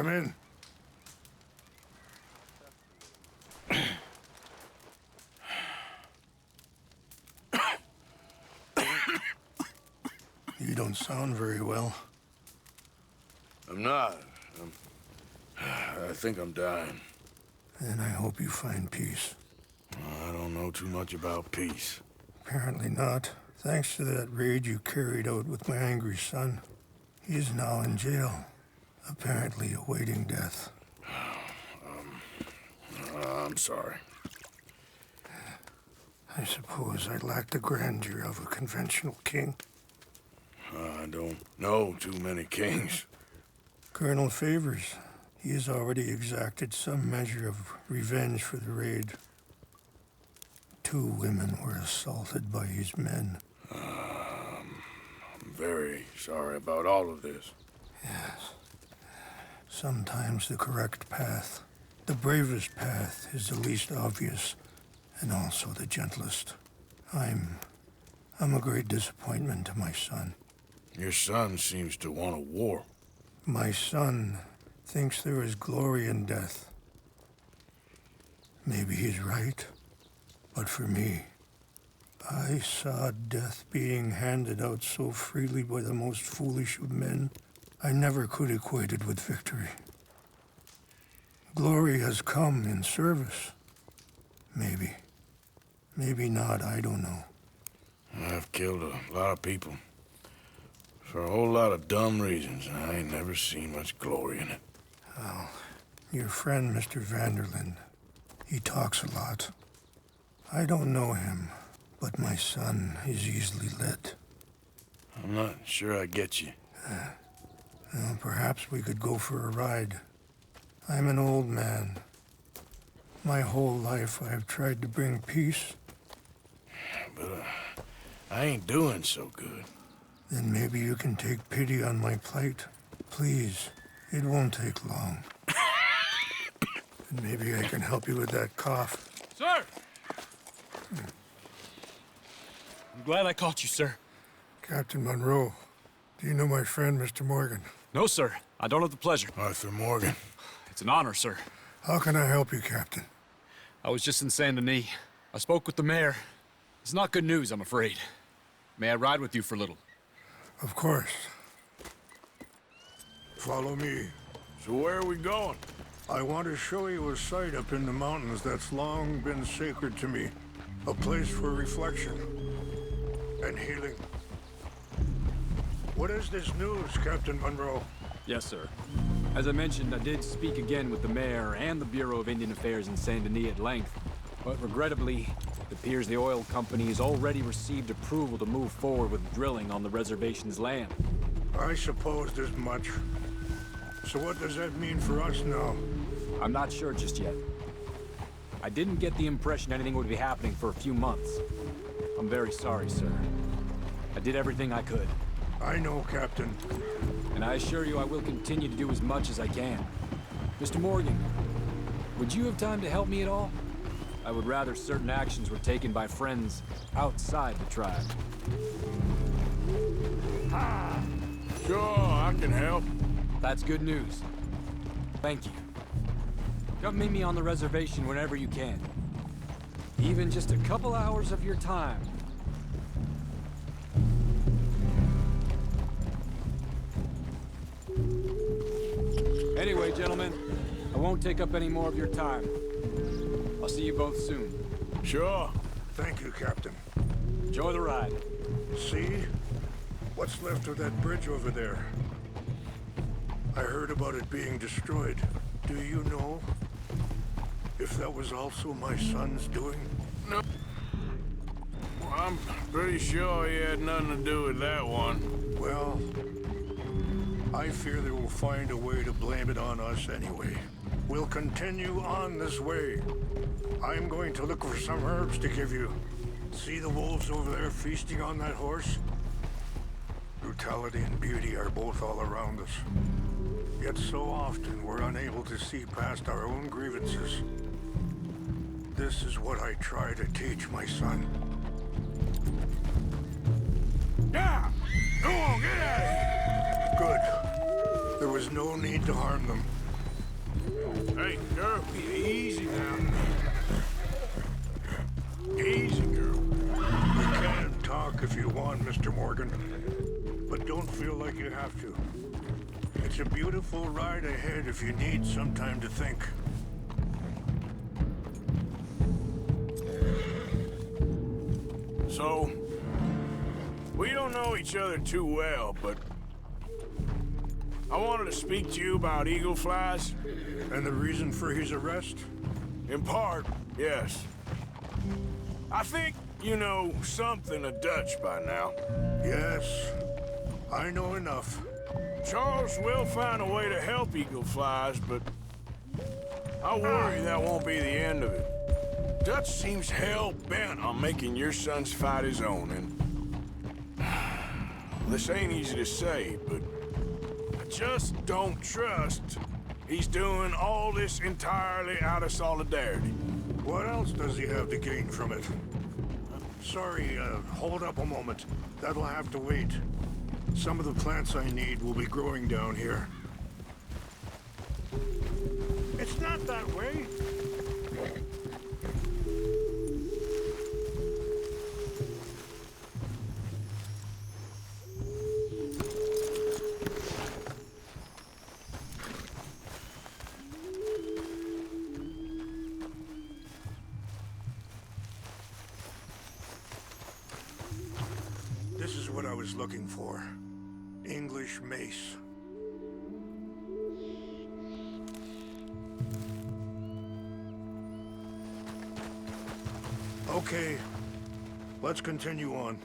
Come in. You don't sound very well. I'm not. I think I'm dying. And I hope you find peace. I don't know too much about peace. Apparently not. Thanks to that raid you carried out with my angry son. He is now in jail, apparently awaiting death. I'm sorry. I suppose I lack the grandeur of a conventional king. I don't know too many kings. Colonel Favors, he has already exacted some measure of revenge for the raid. 2 women were assaulted by his men. I'm very sorry about all of this. Yes. Sometimes the correct path, the bravest path, is the least obvious, and also the gentlest. I'm a great disappointment to my son. Your son seems to want a war. My son thinks there is glory in death. Maybe he's right, but for me, I saw death being handed out so freely by the most foolish of men, I never could equate it with victory. Glory has come in service. Maybe. Maybe not, I don't know. I've killed a lot of people. For a whole lot of dumb reasons, and I ain't never seen much glory in it. Well, your friend, Mr. Vanderlyn, he talks a lot. I don't know him, but my son is easily led. I'm not sure I get you. Well, perhaps we could go for a ride. I'm an old man. My whole life I have tried to bring peace. But I ain't doing so good. Then maybe you can take pity on my plight. Please, it won't take long. And maybe I can help you with that cough. Sir! I'm glad I caught you, sir. Captain Monroe, do you know my friend, Mr. Morgan? No, sir. I don't have the pleasure. Arthur Morgan. It's an honor, sir. How can I help you, Captain? I was just in Saint Denis. I spoke with the mayor. It's not good news, I'm afraid. May I ride with you for a little? Of course. Follow me. So where are we going? I want to show you a site up in the mountains that's long been sacred to me. A place for reflection and healing. What is this news, Captain Monroe? Yes, sir. As I mentioned, I did speak again with the mayor and the Bureau of Indian Affairs in Saint Denis at length. But regrettably, it appears the oil company has already received approval to move forward with drilling on the reservation's land. I supposed as much. So what does that mean for us now? I'm not sure just yet. I didn't get the impression anything would be happening for a few months. I'm very sorry, sir. I did everything I could. I know, Captain. And I assure you I will continue to do as much as I can. Mr. Morgan, would you have time to help me at all? I would rather certain actions were taken by friends outside the tribe. Sure, I can help. That's good news. Thank you. Come meet me on the reservation whenever you can. Even just a couple hours of your time. Anyway, gentlemen, I won't take up any more of your time. I'll see you both soon. Sure. Thank you, Captain. Enjoy the ride. See? What's left of that bridge over there? I heard about it being destroyed. Do you know if that was also my son's doing? No. I'm pretty sure he had nothing to do with that one. Well, I fear they will find a way to blame it on us anyway. We'll continue on this way. I'm going to look for some herbs to give you. See the wolves over there feasting on that horse? Brutality and beauty are both all around us. Yet so often we're unable to see past our own grievances. This is what I try to teach my son. Yeah! Come on, get at it! Good. There was no need to harm them. Hey, girl, easy now. Easy, girl. You can talk if you want, Mr. Morgan. But don't feel like you have to. It's a beautiful ride ahead if you need some time to think. So, we don't know each other too well, but I wanted to speak to you about eagle flies. And the reason for his arrest? In part, yes. I think you know something of Dutch by now. Yes, I know enough. Charles will find a way to help eagle flies, but I worry that won't be the end of it. Dutch seems hell-bent on making your son's fight his own, and this ain't easy to say, but I just don't trust he's doing all this entirely out of solidarity. What else does he have to gain from it? Sorry, hold up a moment. That'll have to wait. Some of the plants I need will be growing down here. It's not that way. This is what I was looking for. English mace. Okay, let's continue on.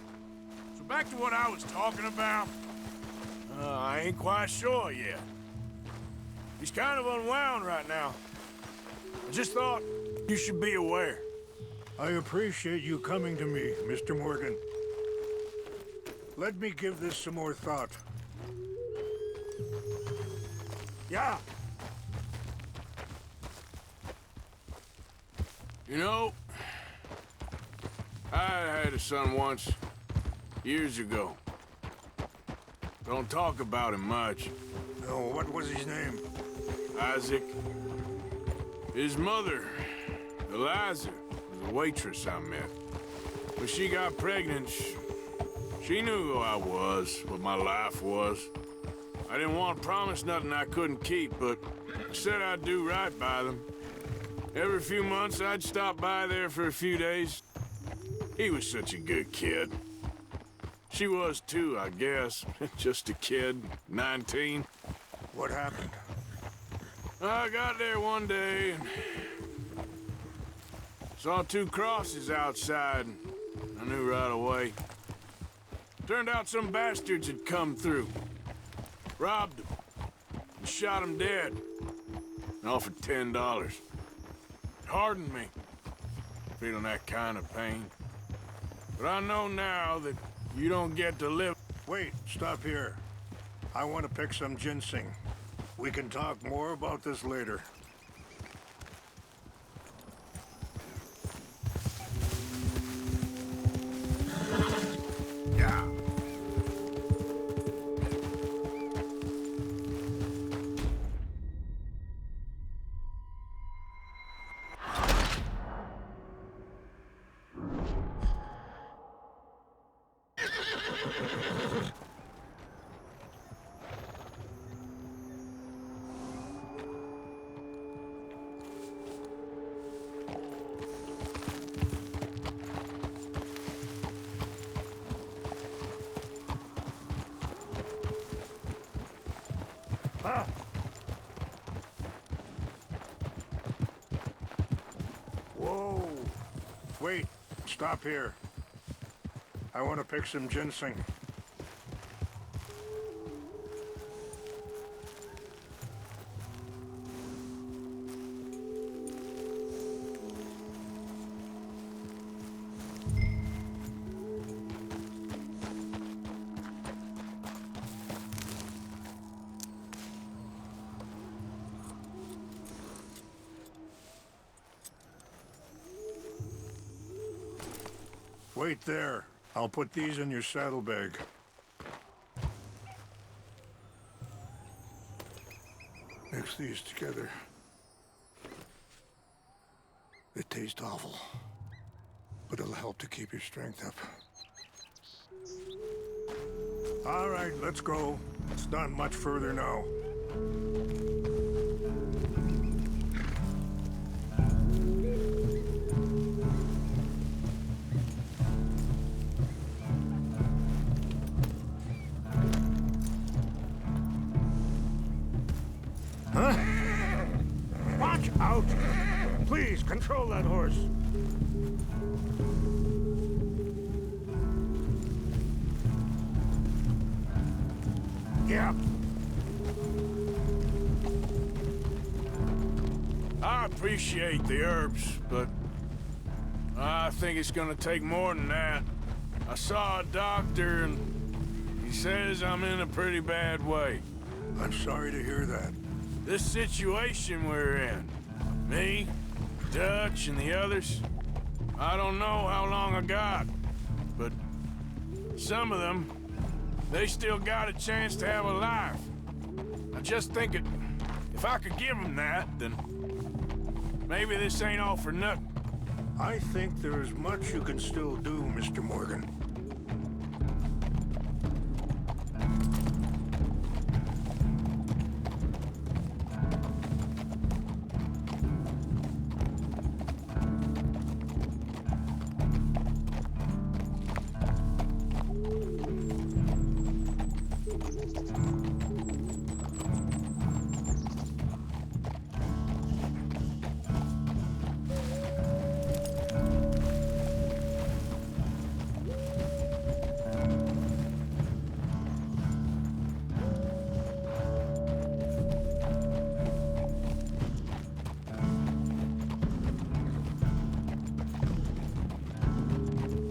So back to what I was talking about. I ain't quite sure yet. He's kind of unwound right now. I just thought you should be aware. I appreciate you coming to me, Mr. Morgan. Let me give this some more thought. Yeah. You know, I had a son once, years ago. Don't talk about him much. No, what was his name? Isaac. His mother, Eliza, was a waitress I met. When she got pregnant, she knew who I was, what my life was. I didn't want to promise nothing I couldn't keep, but I said I'd do right by them. Every few months, I'd stop by there for a few days. He was such a good kid. She was too, I guess. Just a kid, 19. What happened? I got there one day and saw two crosses outside, and I knew right away. Turned out some bastards had come through, robbed them, and shot them dead, and offered $10. It hardened me, feeling that kind of pain. But I know now that you don't get to live. Wait, stop here. I want to pick some ginseng. We can talk more about this later. Yeah. Ah. Whoa. Wait, stop here. I want to pick some ginseng. Wait there. I'll put these in your saddlebag. Mix these together. It tastes awful, but it'll help to keep your strength up. All right, let's go. It's not much further now. Huh? Watch out! Please, control that horse. Yeah. I appreciate the herbs, but I think it's gonna take more than that. I saw a doctor and he says I'm in a pretty bad way. I'm sorry to hear that. This situation we're in, me, Dutch, and the others, I don't know how long I got, but some of them, they still got a chance to have a life. I just think if I could give them that, then maybe this ain't all for nothing. I think there is much you can still do, Mr. Morgan.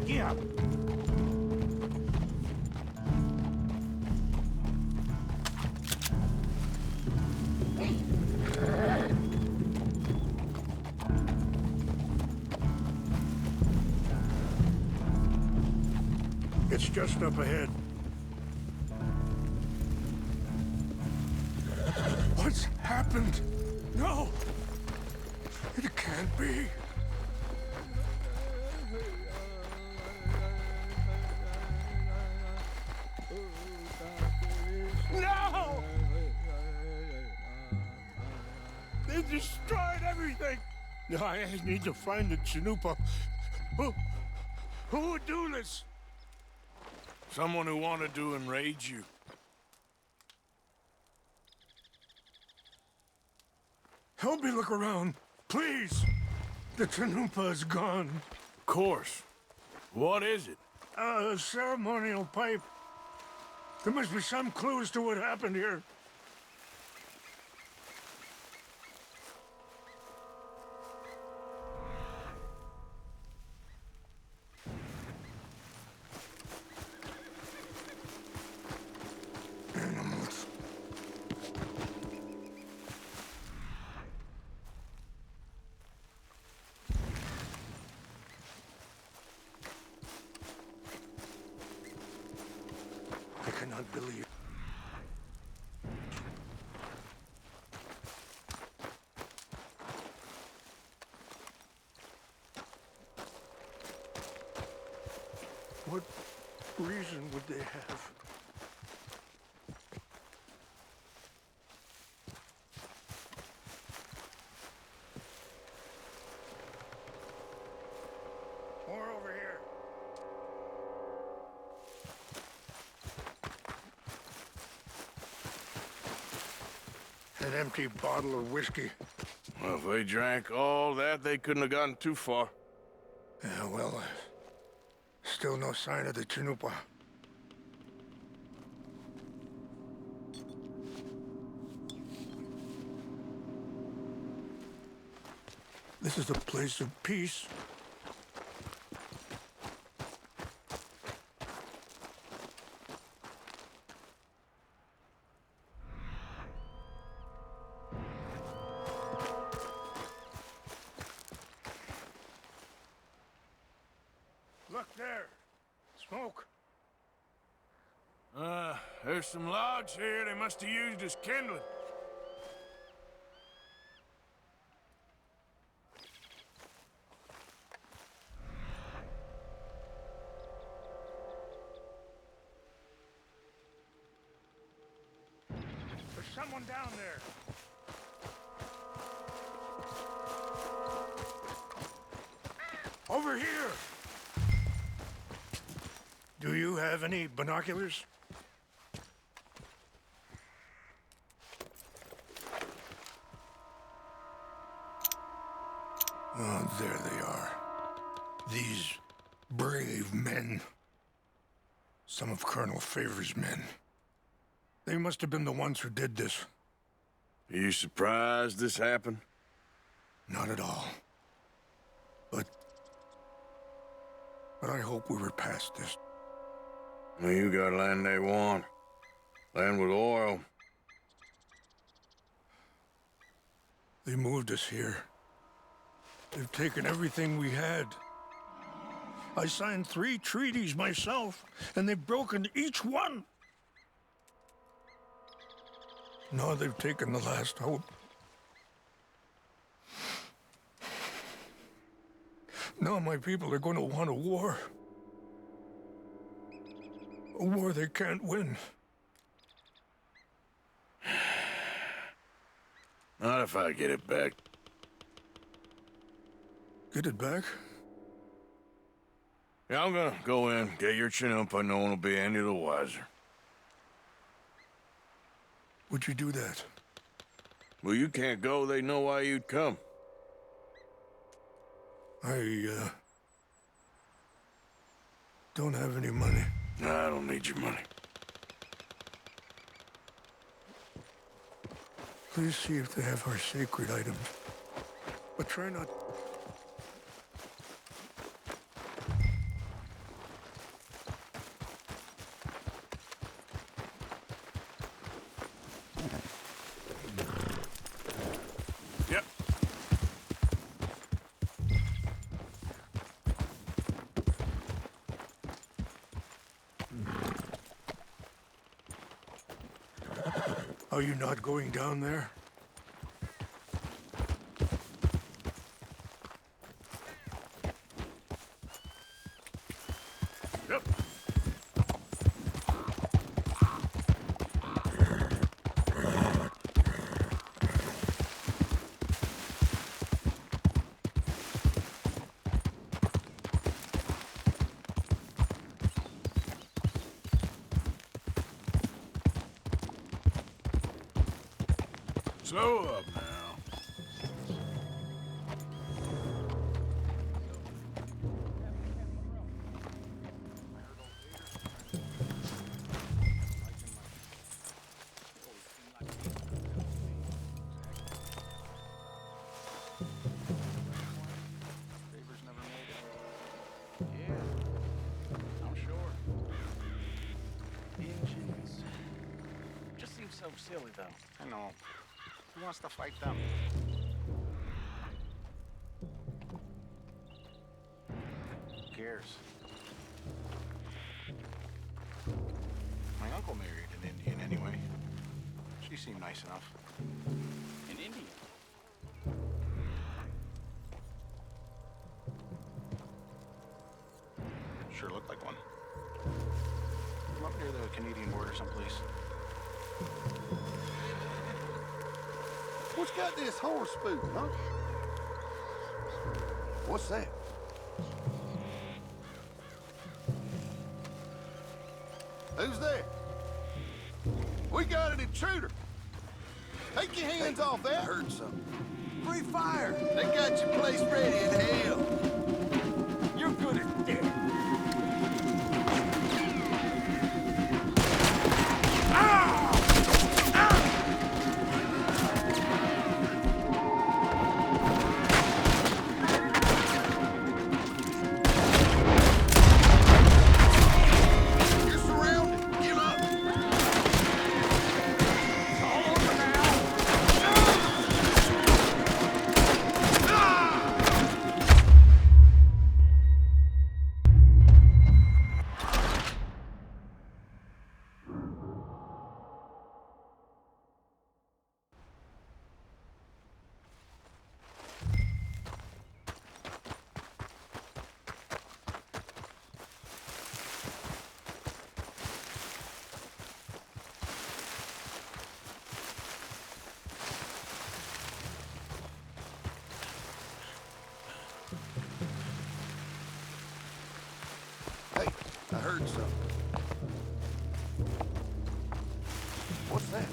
Yeah. It's just up ahead. What's happened? No! It can't be. No! They destroyed everything! I need to find the Chanupa. Who would do this? Someone who wanted to enrage you. Help me look around, please. The Chanupa is gone. Of course. What is it? A ceremonial pipe. There must be some clues to what happened here. Animals. I cannot believe. What reason would they have? More over here. An empty bottle of whiskey. Well, if they drank all that, they couldn't have gotten too far. Yeah, well, still no sign of the Chanupa. This is a place of peace. Look there. Smoke. There's some logs here they must have used as kindling. going down there? Over here! Do you have any binoculars? Oh, there they are. These brave men. Some of Colonel Favor's men. They must have been the ones who did this. Are you surprised this happened? Not at all. But I hope we were past this. Well, you got land they want. Land with oil. They moved us here. They've taken everything we had. I signed 3 treaties myself, and they've broken each one. Now they've taken the last hope. Now my people are going to want a war. A war they can't win. Not if I get it back. Get it back? Yeah, I'm gonna go in, get your Chinook, but no one will be any the wiser. Would you do that? Well, you can't go, they know why you'd come. I don't have any money. No, I don't need your money. Please see if they have our sacred items. But try not... Yep. Are you not going down there? Yep. Slow up now. I'm sure. Engines. Just seems so silly, though. I know. Who wants to fight them? Who cares? My uncle married an Indian anyway. She seemed nice enough. An Indian? Sure looked like one. From up near the Canadian border someplace. What's got this horse spook, huh? What's that? Who's there? We got an intruder. Take your hands off that. I heard something. Free fire. They got your place ready in hell. You're good at that. Hey, I heard something. What's that?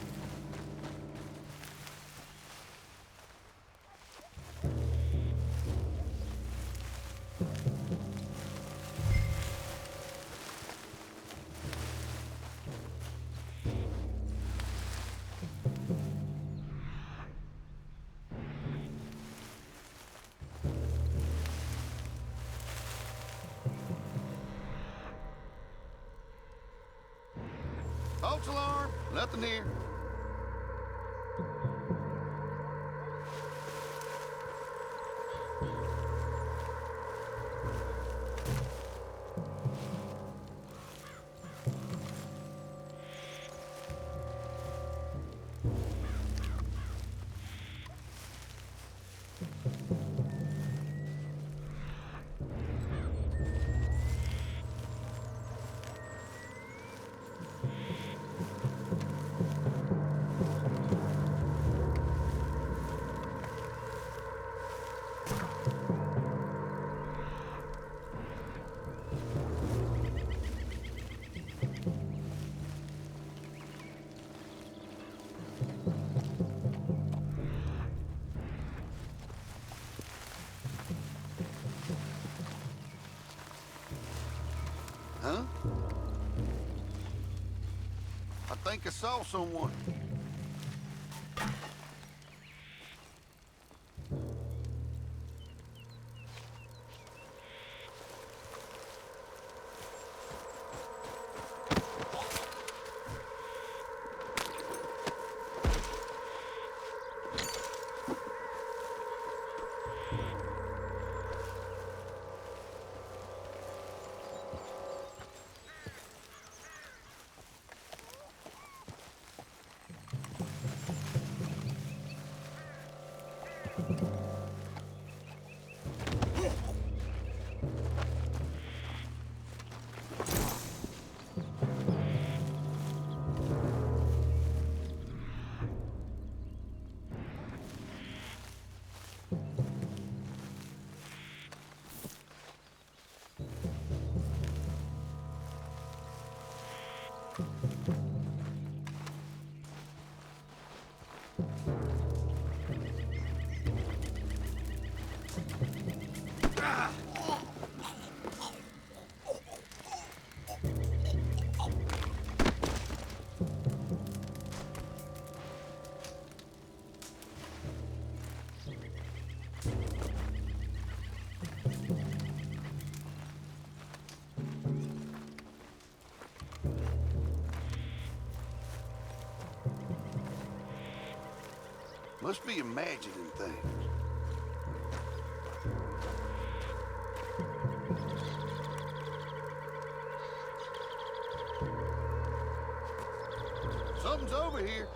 False alarm, nothing here. Huh? I think I saw someone. Must be imagining things. Something's over here.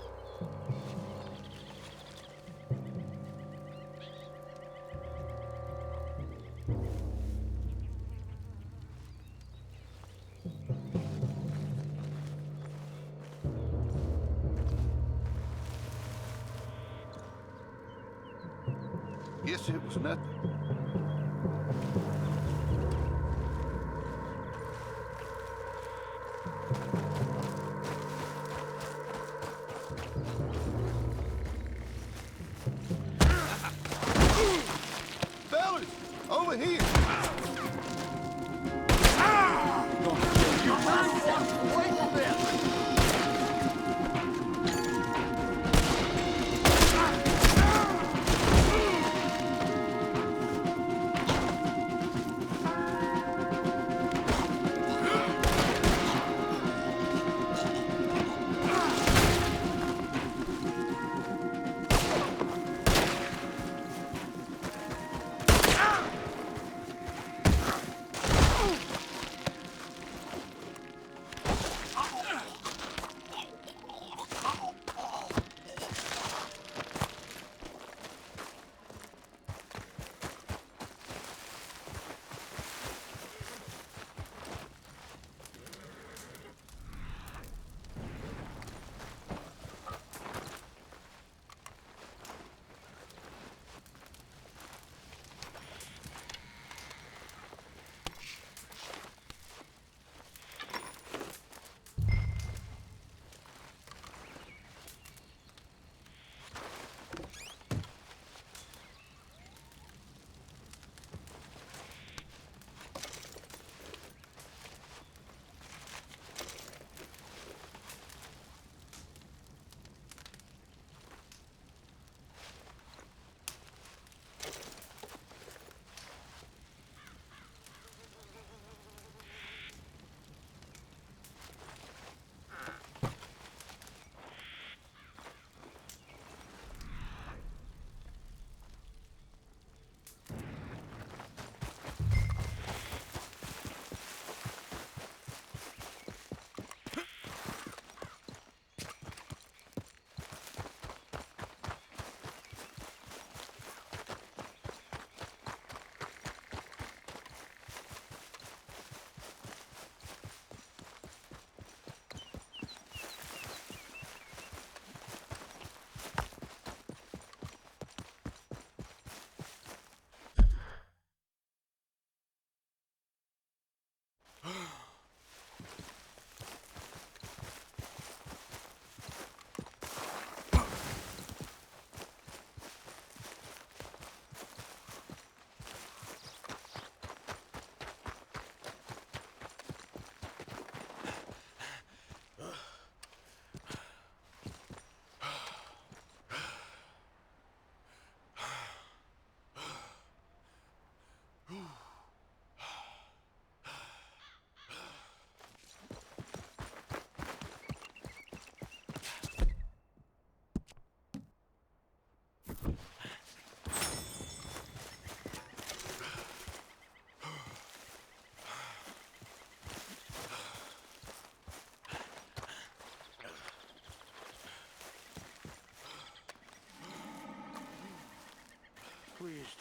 Guess it was nothing. Fellas, over here. Wait a minute.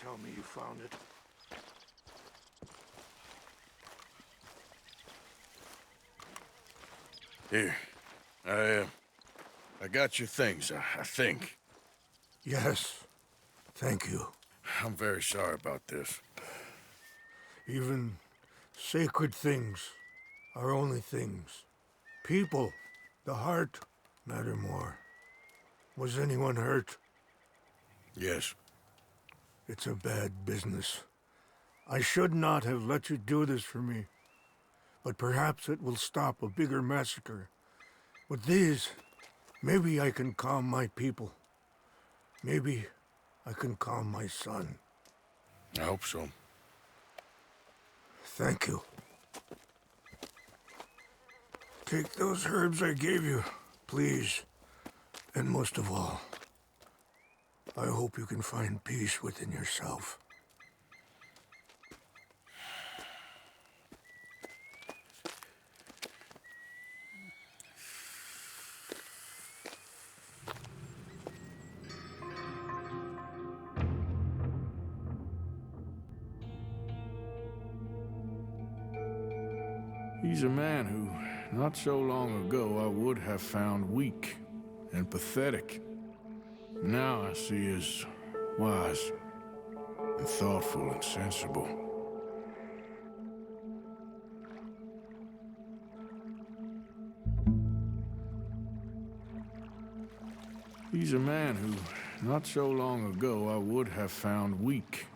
tell me you found it. Here. I got your things, I think. Yes. Thank you. I'm very sorry about this. Even sacred things are only things. People, the heart, matter more. Was anyone hurt? Yes. It's a bad business. I should not have let you do this for me. But perhaps it will stop a bigger massacre. With these, maybe I can calm my people. Maybe I can calm my son. I hope so. Thank you. Take those herbs I gave you, please. And most of all, I hope you can find peace within yourself. He's a man who, not so long ago, I would have found weak and pathetic. Now I see as wise and thoughtful and sensible. He's a man who, not so long ago, I would have found weak